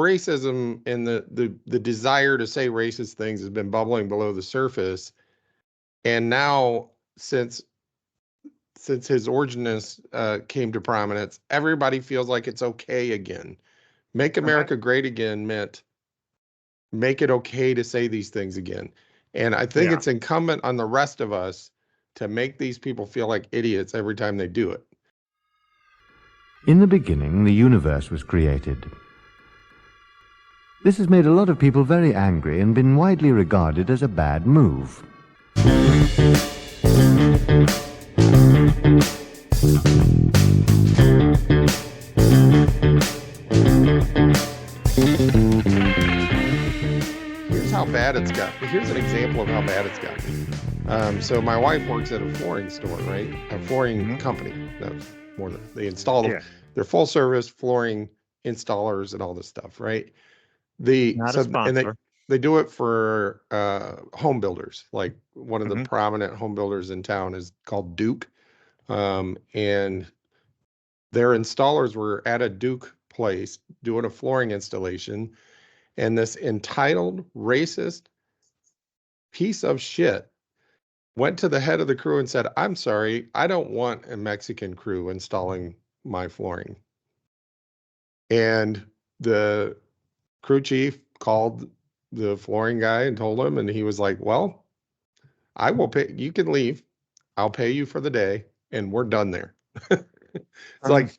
racism and the desire to say racist things has been bubbling below the surface. And now, since his originists came to prominence, everybody feels like it's okay again. Make America great again meant make it okay to say these things again. And I think it's incumbent on the rest of us to make these people feel like idiots every time they do it. In the beginning, the universe was created. This has made a lot of people very angry and been widely regarded as a bad move. Here's how bad it's got. Here's an example of how bad it's gotten. So my wife works at a flooring store, right? A flooring company. That's more than they install them. They're full service flooring installers and all this stuff, right? Not a sponsor. And they do it for home builders. Like one of the prominent home builders in town is called Duke. And their installers were at a Duke place doing a flooring installation. And this entitled, racist piece of shit went to the head of the crew and said, "I'm sorry, I don't want a Mexican crew installing my flooring." And the crew chief called the flooring guy and told him, and he was like, "Well, I will pay, you can leave. I'll pay you for the day, and we're done there." It's like,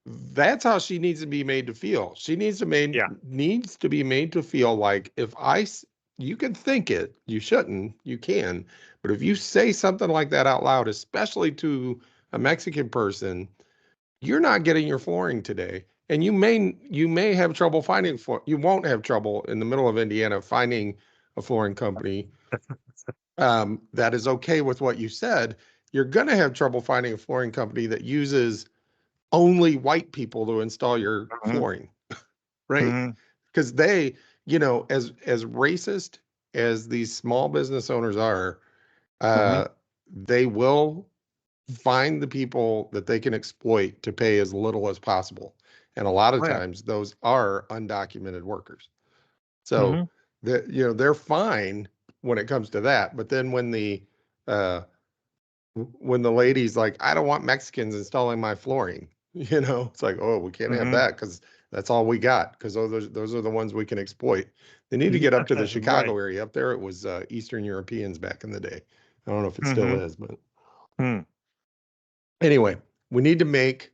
that's how she needs to be made to feel. She needs to be made to feel like, you can think it, you shouldn't, you can, but if you say something like that out loud, especially to a Mexican person, you're not getting your flooring today. And you may have trouble finding you won't have trouble in the middle of Indiana finding a flooring company that is okay with what you said. You're going to have trouble finding a flooring company that uses only white people to install your flooring, right? Because they, as racist as these small business owners are, they will find the people that they can exploit to pay as little as possible. And a lot of times those are undocumented workers. So they're fine when it comes to that. But then when the lady's like, "I don't want Mexicans installing my flooring," it's like, "Oh, we can't have that because that's all we got, because those are the ones we can exploit." They need to get up to the Chicago area. Up there, it was Eastern Europeans back in the day. I don't know if it still is, but anyway, we need to make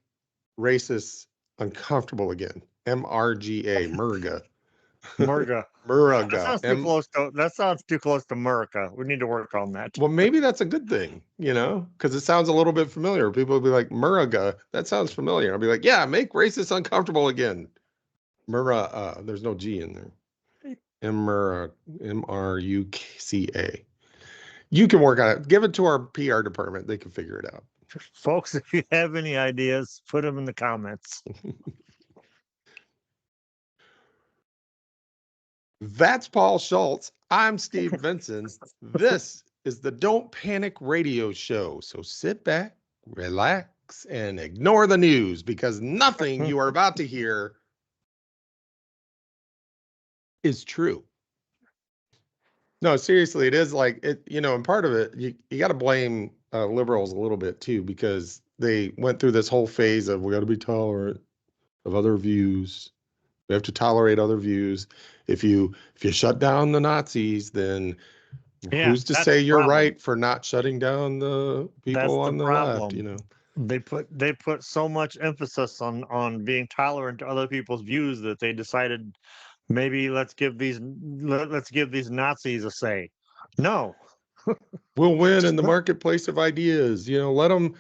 racists uncomfortable again. MRGA, MRGA. MRGA. MRGA. That sounds too close to America. We need to work on that. Well, maybe that's a good thing, because it sounds a little bit familiar. People will be like, MRGA, that sounds familiar. I'll be like, yeah, make racists uncomfortable again. MRGA, there's no G in there. MRUCA. You can work on it. Give it to our PR department. They can figure it out. Folks, if you have any ideas, put them in the comments. That's Paul Schultz. I'm Steve Vinson. This is the Don't Panic Radio Show. So sit back, relax, and ignore the news, because nothing you are about to hear is true. No, seriously, it is like it, and part of it, you got to blame liberals a little bit too, because they went through this whole phase of, we got to be tolerant of other views. We have to tolerate other views. If you shut down the Nazis, then who's to say you're right for not shutting down the people on the left? They put so much emphasis on being tolerant to other people's views that they decided, maybe let's give these Nazis a say. No. We'll win in the marketplace of ideas. Let them.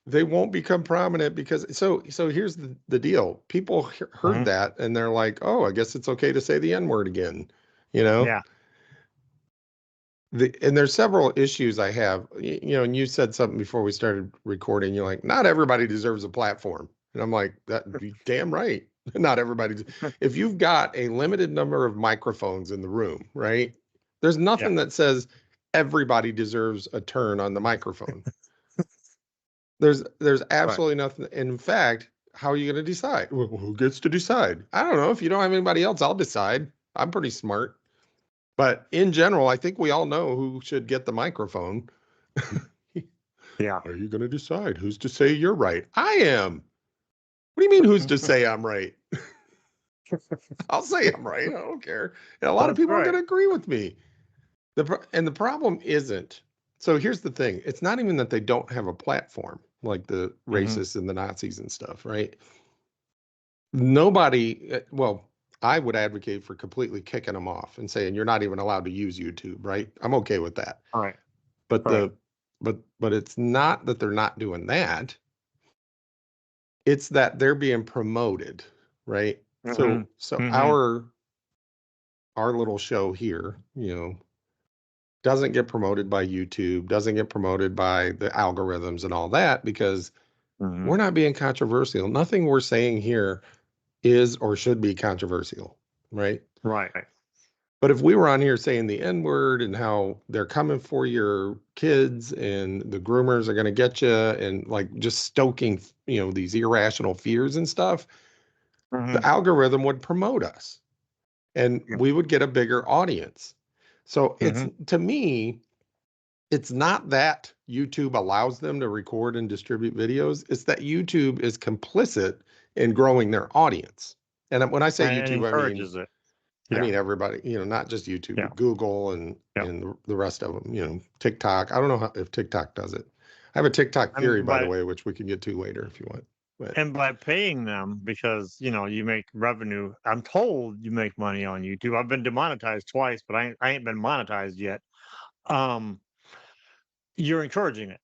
They won't become prominent because so here's the deal. People heard that and they're like, "Oh, I guess it's okay to say the N-word again." Yeah. And there's several issues I have. And you said something before we started recording. You're like, not everybody deserves a platform. And I'm like, that'd be damn right. Not everybody. If you've got a limited number of microphones in the room, right? There's nothing that says everybody deserves a turn on the microphone. There's absolutely nothing. In fact, how are you going to decide? Well, who gets to decide? I don't know. If you don't have anybody else, I'll decide. I'm pretty smart. But in general, I think we all know who should get the microphone. Yeah. Are you going to decide who's to say you're right? I am. What do you mean who's to say I'm right? I'll say I'm right. I don't care. And a lot of That's people are right. going to agree with me. And the problem isn't. So here's the thing. It's not even that they don't have a platform like the racists and the Nazis and stuff, right? Nobody, well, I would advocate for completely kicking them off and saying you're not even allowed to use YouTube, right? I'm okay with that. All right. But Right. but it's not that they're not doing that. It's that they're being promoted, right? So Mhm. our little show here, doesn't get promoted by YouTube, doesn't get promoted by the algorithms and all that because we're Mhm. not being controversial. Nothing we're saying here is or should be controversial, right? Right. But if we were on here saying the N word and how they're coming for your kids and the groomers are going to get you and like just stoking, these irrational fears and stuff, the Mhm. algorithm would promote us and Yeah. we would get a bigger audience. So it's Mhm. to me, it's not that YouTube allows them to record and distribute videos. It's that YouTube is complicit in growing their audience. And when I say And YouTube, encourages it. I Yeah. mean everybody, not just YouTube, Yeah. but Google and Yeah. and the rest of them, TikTok. I don't know if TikTok does it. I have a TikTok theory, And by the by way, which we can get to later if you want. But and by paying them because you make revenue. I'm told you make money on YouTube. I've been demonetized twice, but I ain't been monetized yet. Um, you're encouraging it.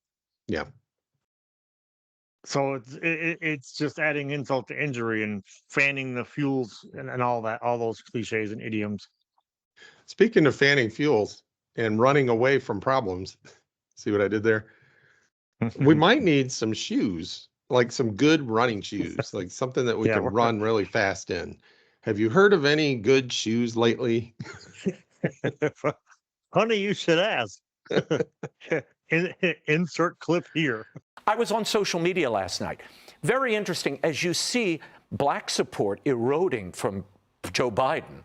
yeah. So it's just adding insult to injury and fanning the fuels and all that, all those cliches and idioms. Speaking of fanning fuels and running away from problems, see what I did there? We might need some shoes, like some good running shoes, like something that we Yeah, can run really fast in. Have you heard of any good shoes lately? funny you should ask. Insert clip here. I was on social media last night. Very interesting. As you see black support eroding from Joe Biden,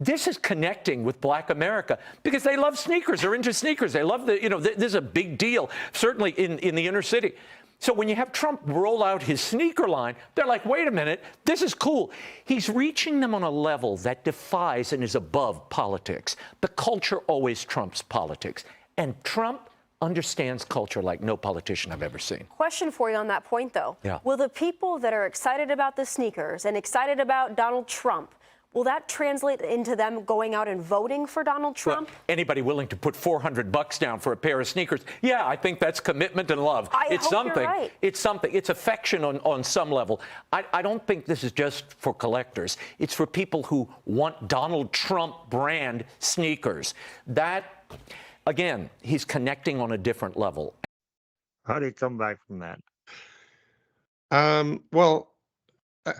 this is connecting with black America because they love sneakers. They're into sneakers. They love this is a big deal, certainly in the inner city. So when you have Trump roll out his sneaker line, they're like, wait a minute, this is cool. He's reaching them on a level that defies and is above politics. The culture always trumps politics. And Trump understands culture like no politician I've ever seen. Question for you on that point, though. Yeah. Will the people that are excited about the sneakers and excited about Donald Trump, will that translate into them going out and voting for Donald Trump? Well, anybody willing to put $400 down for a pair of sneakers? Yeah, I think that's commitment and love. It's something. You're right. It's something. It's affection on some level. I don't think this is just for collectors. It's for people who want Donald Trump brand sneakers. That, again, he's connecting on a different level. How do you come back from that? Well,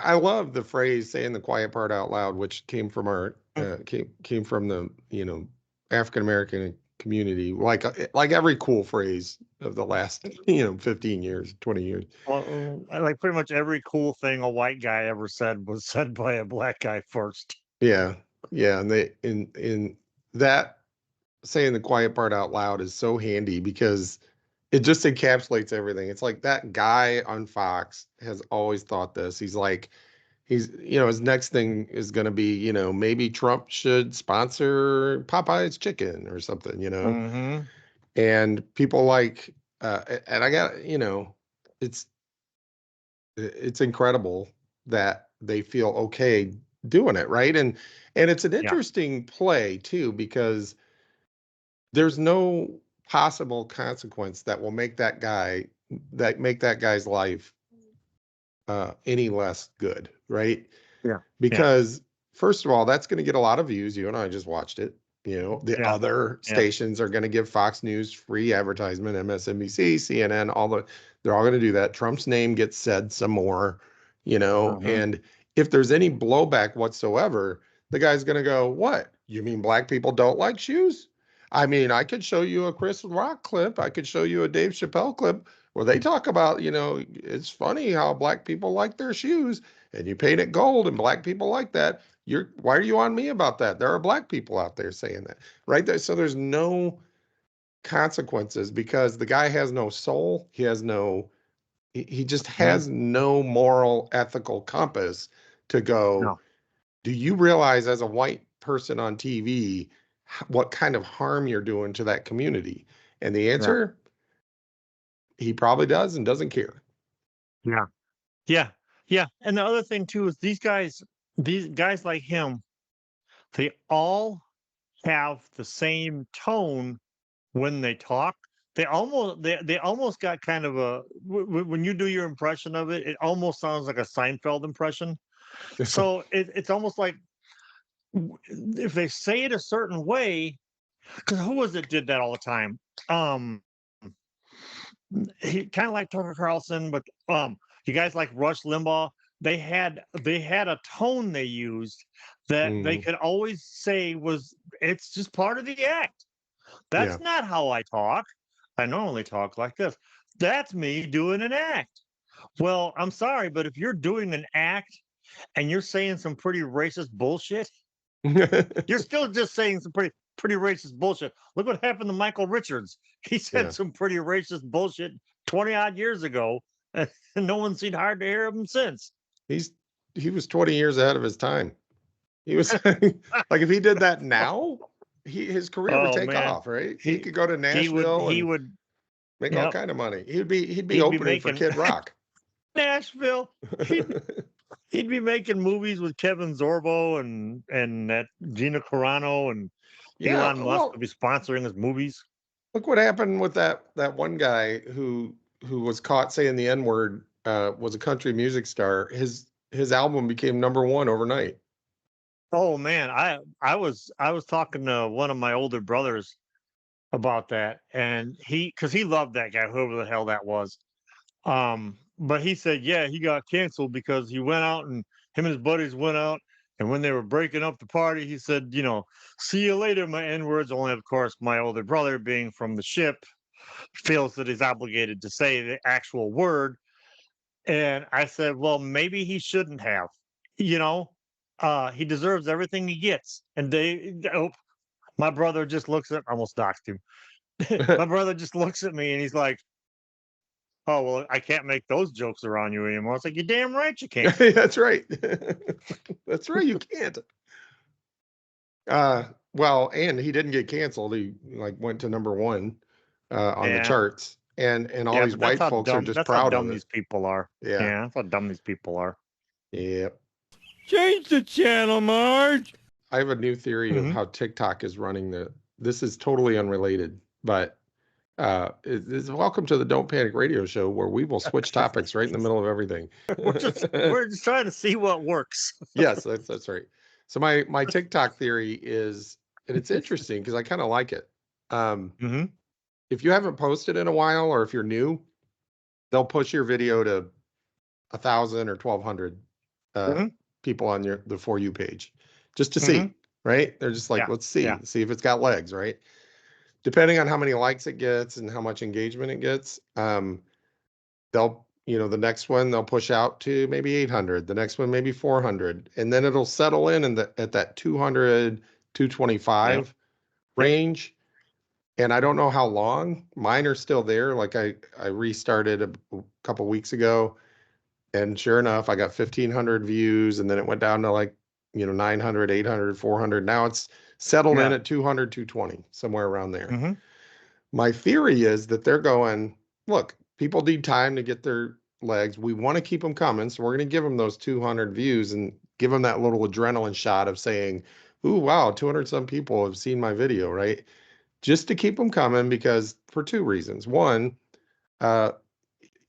I love the phrase "saying the quiet part out loud," which came from our came from the African American community. Like every cool phrase of the last 15 years, 20 years. Well, like pretty much every cool thing a white guy ever said was said by a black guy first. Yeah, yeah, and they in that saying the quiet part out loud is so handy because it just encapsulates everything. It's like that guy on Fox has always thought this. He's like, his next thing is going to be, maybe Trump should sponsor Popeye's chicken or something, Mm-hmm. and people like, and I got, it's incredible that they feel okay doing it. Right. And it's an Yeah. interesting play too, because there's no possible consequence that will make that guy's life any less good, right? Yeah. Because first of all, that's going to get a lot of views. You and I just watched it. The Yeah. other stations are going to give Fox News free advertisement, MSNBC, CNN, they're all going to do that. Trump's name gets said some more, and if there's any blowback whatsoever, the guy's going to go, "What? You mean black people don't like shoes? I mean, I could show you a Chris Rock clip. I could show you a Dave Chappelle clip Well, they talk about, it's funny how black people like their shoes and you paint it gold and black people like that. Why are you on me about that? There are black people out there saying that, right? There, so there's no consequences because the guy has no soul. He just has no moral, ethical compass to go, No. do you realize as a white person on TV what kind of harm you're doing to that community? And the answer, he probably does and doesn't care. Yeah. Yeah. Yeah. And the other thing too is these guys like him, they all have the same tone when they talk. They almost got kind of a when you do your impression of it, it almost sounds like a Seinfeld impression. So it's almost like if they say it a certain way, because who was it did that all the time? He kind of like Tucker Carlson, but you guys like Rush Limbaugh. They had a tone they used that they could always say was it's just part of the act. That's not how I talk. I normally talk like this. That's me doing an act. Well, I'm sorry, but if you're doing an act and you're saying some pretty racist bullshit, you're still just saying some pretty racist bullshit. Look what happened to Michael Richards. He said some pretty racist bullshit 20 odd years ago, and no one's seen hard to hear him since. He was 20 years ahead of his time. He was like, if he did that now, his career would take off, right? He could go to Nashville. He would make all kind of money. He'd be opening for Kid Rock. Nashville. He'd be making movies with Kevin Sorbo and that Gina Carano and Elon Musk would be sponsoring his movies. Look what happened with that one guy who was caught saying the N-word, was a country music star. His album became #1 overnight. Oh man, I was talking to one of my older brothers about that, and because he loved that guy, whoever the hell that was. But he said, yeah, he got canceled because he went out and him and his buddies went out, and when they were breaking up the party, he said, see you later, my N-words. Only, of course, my older brother, being from the ship, feels that he's obligated to say the actual word. And I said, well, maybe he shouldn't have. He deserves everything he gets. And my brother just looks at, almost doxed him. My brother just looks at me and he's like, oh, well, I can't make those jokes around you anymore. It's like, you're damn right you can't. That's right. That's right, you can't. Well, and he didn't get canceled. He went to #1 on the charts. And all these white folks are just proud of it. These people are. Yeah, that's how dumb these people are. Yep. Change the channel, Marge. I have a new theory of how TikTok is running this is totally unrelated, but welcome to the Don't Panic Radio Show, where we will switch topics right in the middle of everything. We're just trying to see what works. Yes, that's right. So my TikTok theory is, and it's interesting because I kind of like it. If you haven't posted in a while, or if you're new, they'll push your video to 1,000 or 1,200 people on the For You page, just to see, right? They're just like, let's see if it's got legs, right? Depending on how many likes it gets and how much engagement it gets, they'll, the next one they'll push out to maybe 800, the next one maybe 400, and then it'll settle in at that 200, 225 range. And I don't know how long. Mine are still there. Like I restarted a couple weeks ago, and sure enough, I got 1,500 views, and then it went down to 900, 800, 400. Now it's settled in at 200, 220, somewhere around there. My theory is that they're going, look, people need time to get their legs. We want to keep them coming, so we're going to give them those 200 views and give them that little adrenaline shot of saying, ooh, wow, 200 some people have seen my video, right? Just to keep them coming, because for two reasons. One,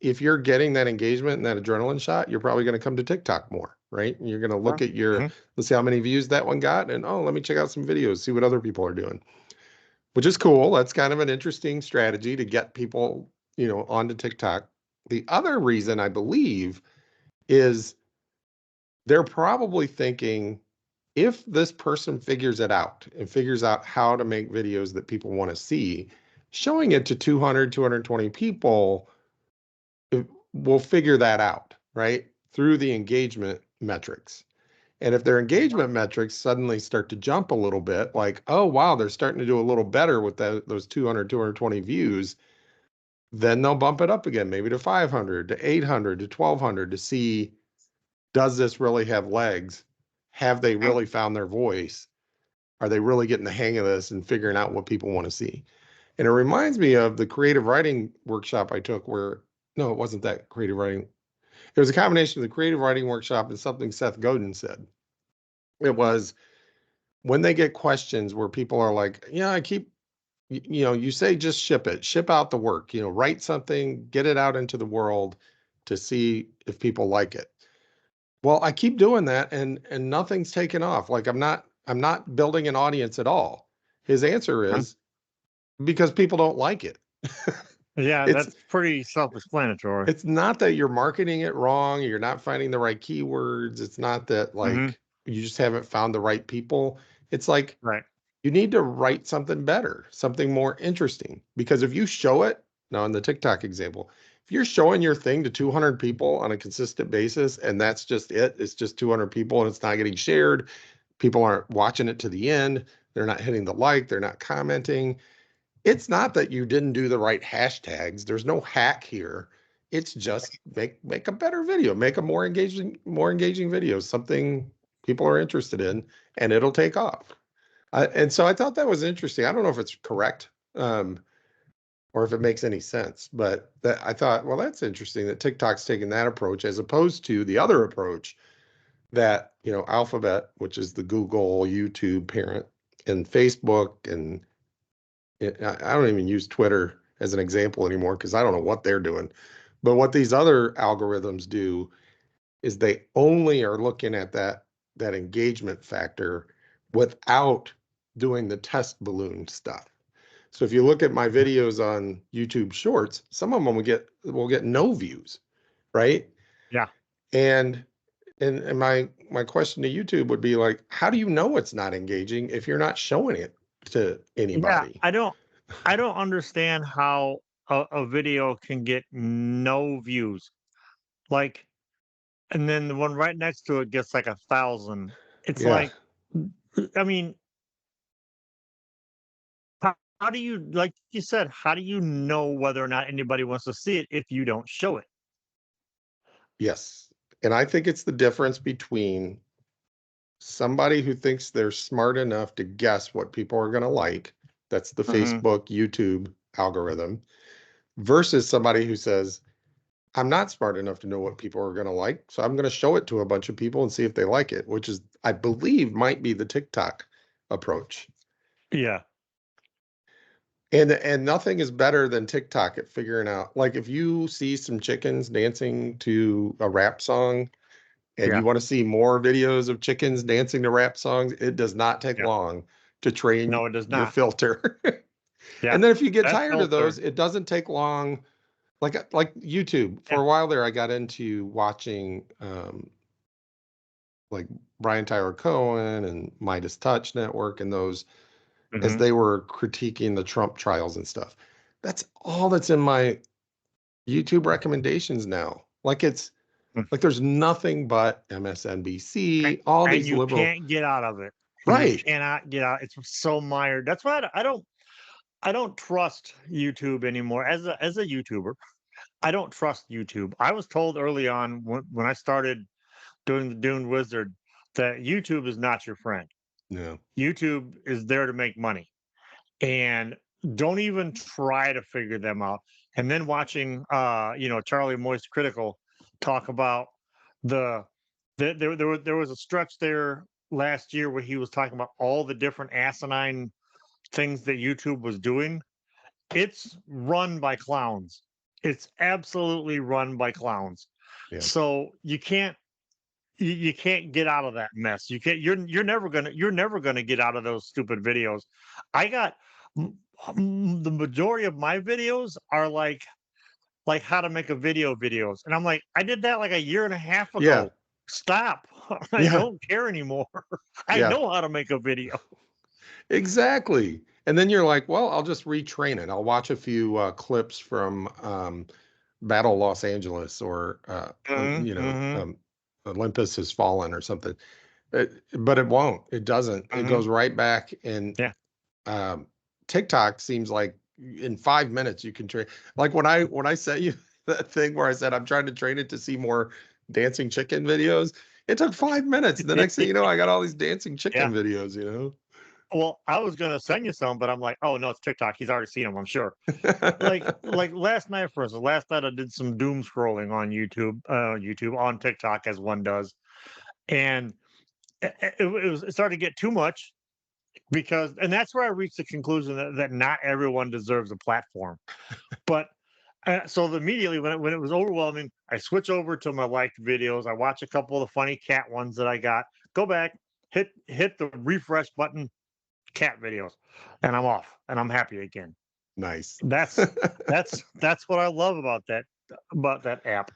if you're getting that engagement and that adrenaline shot, you're probably going to come to TikTok more, right? And you're going to look at let's see how many views that one got. And, let me check out some videos, see what other people are doing, which is cool. That's kind of an interesting strategy to get people, onto TikTok. The other reason, I believe, is they're probably thinking, if this person figures it out and figures out how to make videos that people want to see, showing it to 200, 220 people will figure that out, right? Through the engagement metrics. And if their engagement metrics suddenly start to jump a little bit, like, oh, wow, they're starting to do a little better with those 200, 220 views, then they'll bump it up again, maybe to 500, to 800, to 1200 to see, does this really have legs? Have they really found their voice? Are they really getting the hang of this and figuring out what people want to see? And it reminds me of the creative writing workshop I took where, no, it wasn't that creative writing. It was a combination of the creative writing workshop and something Seth Godin said. It was when they get questions where people are like, yeah, I keep, you say just ship it, ship out the work, write something, get it out into the world to see if people like it. Well, I keep doing that and nothing's taken off. Like I'm not building an audience at all. His answer is because people don't like it. Yeah, that's pretty self-explanatory. It's not that you're marketing it wrong, you're not finding the right keywords. It's not that like you just haven't found the right people. It's like Right. you need to write something better, something more interesting. Because if you show it, now in the TikTok example, if you're showing your thing to 200 people on a consistent basis and that's just it, it's just 200 people and it's not getting shared, people aren't watching it to the end, they're not hitting the like, they're not commenting. It's not that you didn't do the right hashtags. There's no hack here. It's just make a better video, make a more engaging video, something people are interested in, and it'll take off. And so I thought that was interesting. I don't know if it's correct or if it makes any sense, but I thought, well, that's interesting that TikTok's taking that approach as opposed to the other approach that, Alphabet, which is the Google, YouTube parent, and Facebook, and I don't even use Twitter as an example anymore because I don't know what they're doing. But what these other algorithms do is they only are looking at that engagement factor without doing the test balloon stuff. So if you look at my videos on YouTube Shorts, some of them will get no views, right? Yeah. And my question to YouTube would be like, how do you know it's not engaging if you're not showing it to anybody? Yeah, I don't understand how a video can get no views. Like, and then the one right next to it gets like 1,000. It's Yeah. like, I mean, how do you, like you said, how do you know whether or not anybody wants to see it if you don't show it? Yes. And I think it's the difference between somebody who thinks they're smart enough to guess what people are going to like. That's the Facebook, YouTube algorithm versus somebody who says, I'm not smart enough to know what people are going to like. So I'm going to show it to a bunch of people and see if they like it, which is, I believe, might be the TikTok approach. Yeah. And nothing is better than TikTok at figuring out, like if you see some chickens dancing to a rap song and you want to see more videos of chickens dancing to rap songs, it does not take long to train No, it does your not. filter. Yeah. And then if you get That tired of those, filter. it doesn't take long. Like YouTube, for a while there, I got into watching like Brian Tyler Cohen and Midas Touch Network and those as they were critiquing the Trump trials and stuff. That's all that's in my YouTube recommendations now. Like it's like there's nothing but MSNBC, all And these you liberal. can't get out of it. Right. You cannot get out. It's so mired. That's why I don't trust YouTube anymore as a YouTuber. I don't trust YouTube. I was told early on when I started doing the Dune Wizard that YouTube is not your friend. No. YouTube is there to make money. And don't even try to figure them out. And then watching Charlie Moist Critical talk about there was a stretch there last year where he was talking about all the different asinine things that YouTube was doing. It's run by clowns. It's absolutely run by clowns. Yeah. So you can't get out of that mess. You're never gonna get out of those stupid videos. I got the majority of my videos are like how to make a video videos, and I'm like, I did that like a year and a half ago. Yeah. Stop. I don't care anymore. I know how to make a video. Exactly. And then you're like, well, I'll just retrain it. I'll watch a few clips from Battle Los Angeles or Mhm. Olympus has fallen or something. But it won't. It doesn't. It Mhm. goes right back. And Yeah. TikTok seems like in 5 minutes you can train. Like when I sent you that thing where I said I'm trying to train it to see more dancing chicken videos, it took 5 minutes. The next thing you know, I got all these dancing Yeah. chicken videos. Well, I was gonna send you some, but I'm like, oh no, it's TikTok. He's already seen them, I'm sure. Like last night, for instance, last night I did some doom scrolling on YouTube on TikTok as one does, and it started to get too much because, and that's where I reached the conclusion that not everyone deserves a platform. But so immediately when it was overwhelming, I switch over to my liked videos. I watch a couple of the funny cat ones that I got. Go back, hit the refresh button, cat videos, and I'm off, and I'm happy again. Nice. That's what I love about that app.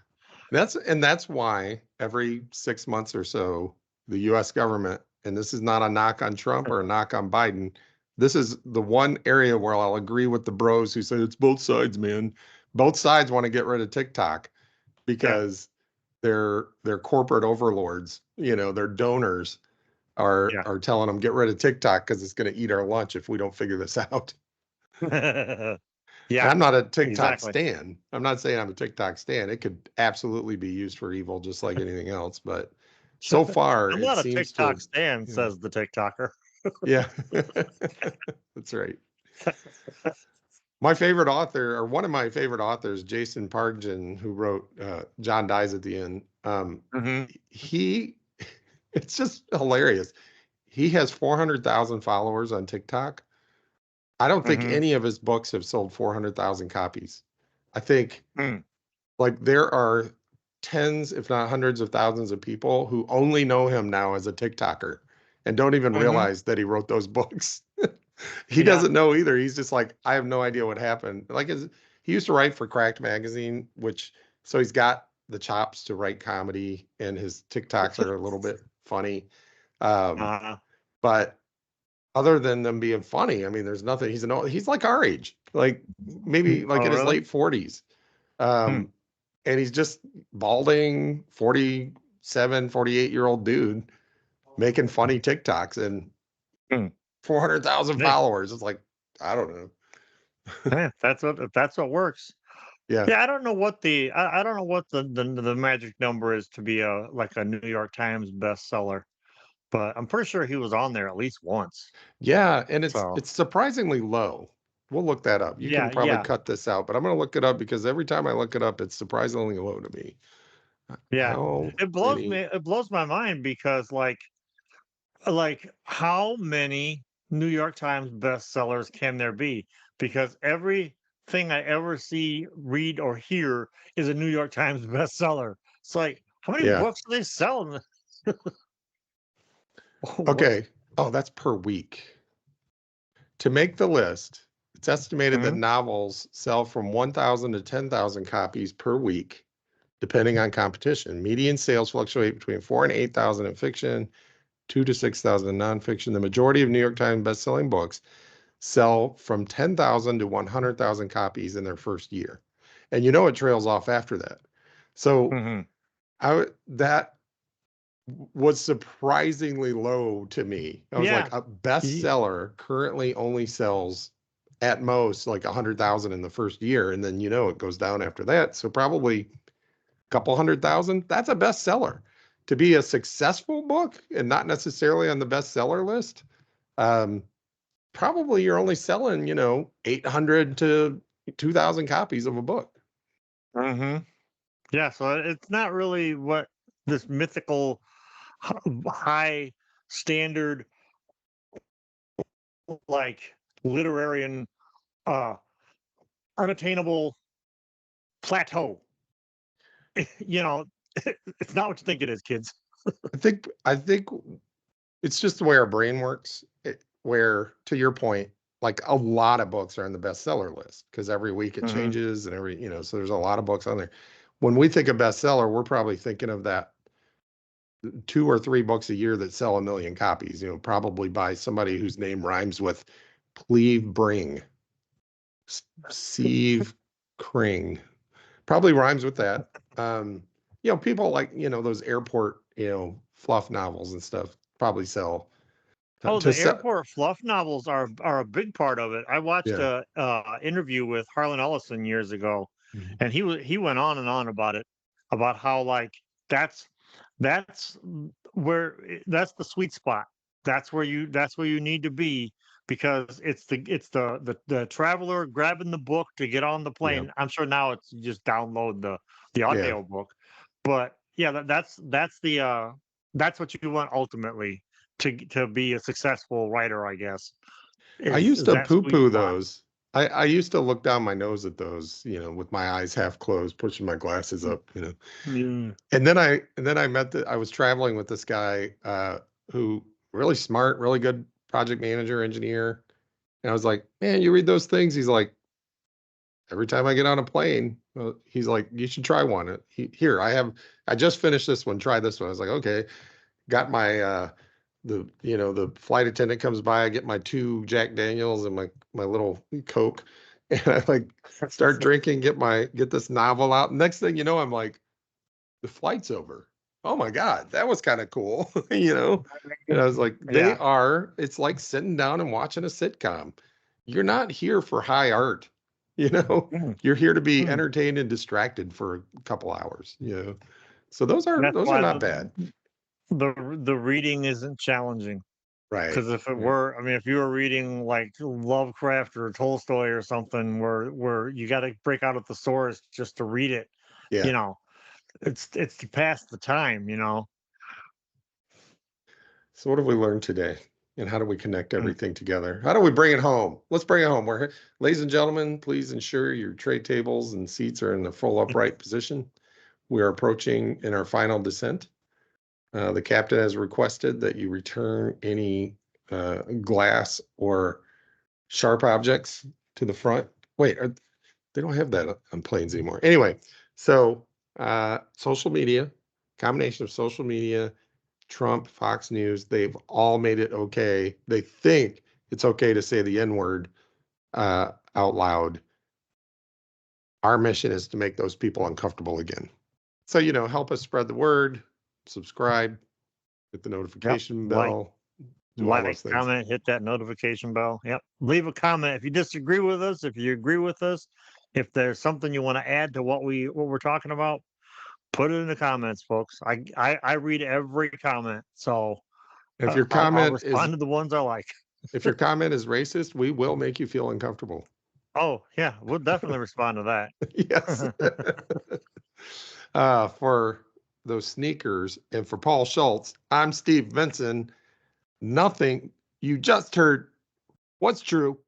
That's why every 6 months or so, the US government, and this is not a knock on Trump or a knock on Biden, this is the one area where I'll agree with the bros who say it's both sides, man. Both sides want to get rid of TikTok because their corporate overlords, their donors Yeah. are telling them get rid of TikTok because it's going to eat our lunch if we don't figure this out. And Yeah, I'm not a TikTok exactly. stan. I'm not saying I'm a TikTok stan. It could absolutely be used for evil, just like anything else. But so far, I'm it not a seems TikTok to, stan, yeah. says the TikToker. Yeah, that's right. My favorite author, or one of my favorite authors, Jason Pargin, who wrote John Dies at the End. Mhm. He, it's just hilarious. He has 400,000 followers on TikTok. I don't think Mhm. any of his books have sold 400,000 copies. I think Mm. like there are tens, if not hundreds of thousands of people who only know him now as a TikToker and don't even Mhm. realize that he wrote those books. He Yeah. doesn't know either. He's just like, I have no idea what happened. Like he used to write for Cracked Magazine, so he's got the chops to write comedy and his TikToks are a little bit funny. Um, Uh, but other than them being funny, I mean, there's nothing. He's like our age, like maybe like oh, in his really? late 40s. Hmm. And he's just balding 47, 48-year-old dude making funny TikToks and Hmm. 400,000 Hey, followers. It's like, I don't know. hey, if that's what works. Yeah. Yeah, I don't know what I don't know what the magic number is to be a New York Times bestseller, but I'm pretty sure he was on there at least once. Yeah. And it's So it's surprisingly low. We'll look that up. You can yeah, probably yeah, cut this out, but I'm gonna look it up because every time I look it up, it's surprisingly low to me. yeah. How It blows me. many? It blows my mind because like how many New York Times bestsellers can there be? Because everything I ever see, read, or hear is a New York Times bestseller. It's like, how many Yeah. books do they sell? What? Okay. Oh, that's per week. To make the list, it's estimated that Mhm. novels sell from 1,000 to 10,000 copies per week, depending on competition. Median sales fluctuate between 4 and 8,000 in fiction, 2 to 6,000 in nonfiction. The majority of New York Times bestselling books sell from 10,000 to 100,000 copies in their first year. And it trails off after that. So Mhm. that was surprisingly low to me. I was like, Yeah. a Ye- bestseller currently only sells at most like 100,000 in the first year, and then it goes down after that. So probably a couple 100,000. That's a bestseller. To be a successful book and not necessarily on the bestseller list, um, probably you're only selling 800 to 2,000 copies of a book. Mhm. Yeah. So it's not really what this mythical high standard like literarian uh unattainable plateau. you know, it's not what you think it is, kids. I think it's just the way our brain works. Where, to your point, like a lot of books are on the bestseller list because every week it Mhm. changes and so there's a lot of books on there. When we think of bestseller, we're probably thinking of that 2 or 3 books a year that sell 1 million copies, probably by somebody whose name rhymes with Cleve Bring, Steve Kring. Probably rhymes with that. People like, those airport, fluff novels and stuff probably sell. Oh, to the sell. airport fluff novels are a big part of it. I watched Yeah. a interview with Harlan Ellison years ago, Mhm. and he went on and on about it, about how like that's that's that's the sweet spot. That's where you need to be, because it's the traveler grabbing the book to get on the Yeah. plane. I'm sure now it's you just download the Yeah. audio book, but yeah, that's that's what you want ultimately to be a successful writer, I guess. I is used to that sweet poo-poo spot. those. I used to look down my nose at those, with my eyes half closed, pushing my glasses up, Mm. And then I I was traveling with this guy who really smart, really good project manager, engineer. And I was like, man, you read those things? He's like, every time I get on a plane, he's like, you should try one. Here, I just finished this one. Try this one. I was like, okay. Got my the flight attendant comes by. I get my 2 Jack Daniels and my little Coke, and I like start drinking. Get this novel out. Next thing you know, I'm like, the flight's over. Oh my God, that was kind of cool, And I was like, Yeah. it's like sitting down and watching a sitcom. You're not here for high art, Mm. You're here to be Mm. entertained and distracted for a couple hours, So those are That's why not bad. the reading isn't challenging. Right. Because if it Right. were, I mean, if you were reading like Lovecraft or Tolstoy or something, where you got to break out of the source just to read it, Yeah. you know, it's to pass the time. So what have we learned today? And how do we connect Mm. everything together? How do we bring it home? Let's bring it home. Ladies and gentlemen, please ensure your tray tables and seats are in the full upright position. We are approaching in our final descent. The captain has requested that you return any glass or sharp objects to the front. Wait, they don't have that on planes anymore. Anyway, so social media, combination of social media, Trump, Fox News, they've all made it okay. They think it's okay to say the N-word out loud. Our mission is to make those people uncomfortable again. So, help us spread the word, subscribe, hit the notification bell, do all those things. Comment, hit that notification bell. Yep. Leave a comment if you disagree with us, if you agree with us, if there's something you want to add to what we're talking about, put it in the comments, folks. I read every comment, so If your I'll comment respond to the ones I like. if your comment is racist, we will make you feel uncomfortable. Oh yeah, we'll definitely respond to that. Yes. For those sneakers and for Paul Schultz, I'm Steve Vinson. Nothing you just heard what's true.